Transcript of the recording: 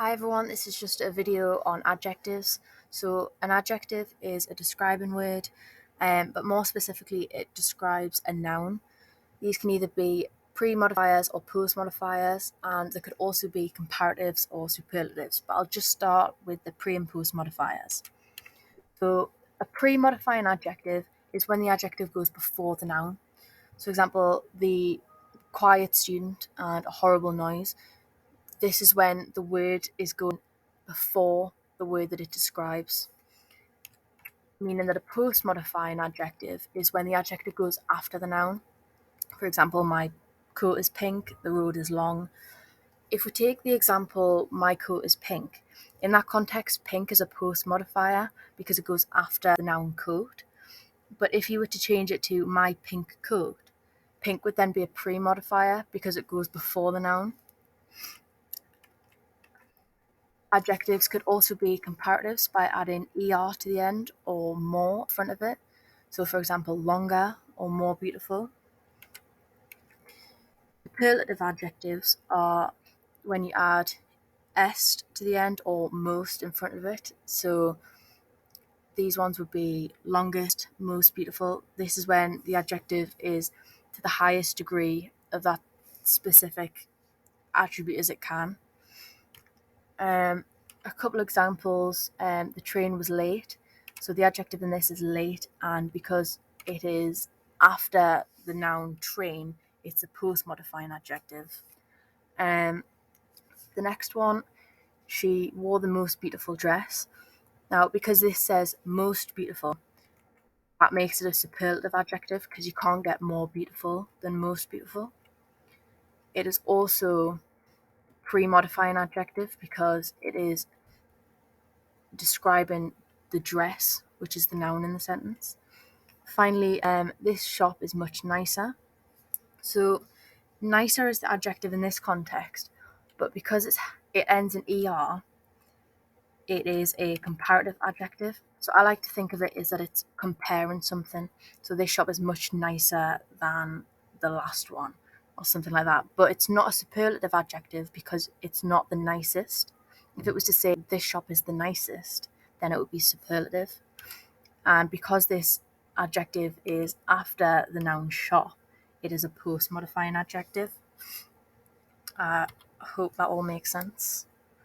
Hi everyone, this is just a video on adjectives. So, an adjective is a describing word, but more specifically, it describes a noun. These can either be pre modifiers or post modifiers, and there could also be comparatives or superlatives. But I'll just start with the pre and post modifiers. So, a pre modifying adjective is when the adjective goes before the noun. So, for example, the quiet student and a horrible noise. This is when the word is going before the word that it describes, meaning that a post modifying adjective is when the adjective goes after the noun. For example, my coat is pink, the road is long. If we take the example, my coat is pink, in that context, pink is a post modifier because it goes after the noun coat. But if you were to change it to my pink coat, pink would then be a pre modifier because it goes before the noun. Adjectives could also be comparatives by adding er to the end or more in front of it. So, for example, longer or more beautiful. Superlative adjectives are when you add est to the end or most in front of it. So, these ones would be longest, most beautiful. This is when the adjective is to the highest degree of that specific attribute as it can. A couple examples, the train was late. So the adjective in this is late, and because it is after the noun train, it's a post modifying adjective. Um, the next one, she wore the most beautiful dress. Now, because this says most beautiful, that makes it a superlative adjective because you can't get more beautiful than most beautiful. It is also pre modifying adjective because it is describing the dress, which is the noun in the sentence. Finally, this shop is much nicer. So, nicer is the adjective in this context, but because it ends in er, it is a comparative adjective. So I like to think of it as that it's comparing something. So this shop is much nicer than the last one, or something like that. But it's not a superlative adjective because it's not the nicest. If it was to say this shop is the nicest, then it would be superlative. And because this adjective is after the noun shop, it is a post modifying adjective. I hope that all makes sense.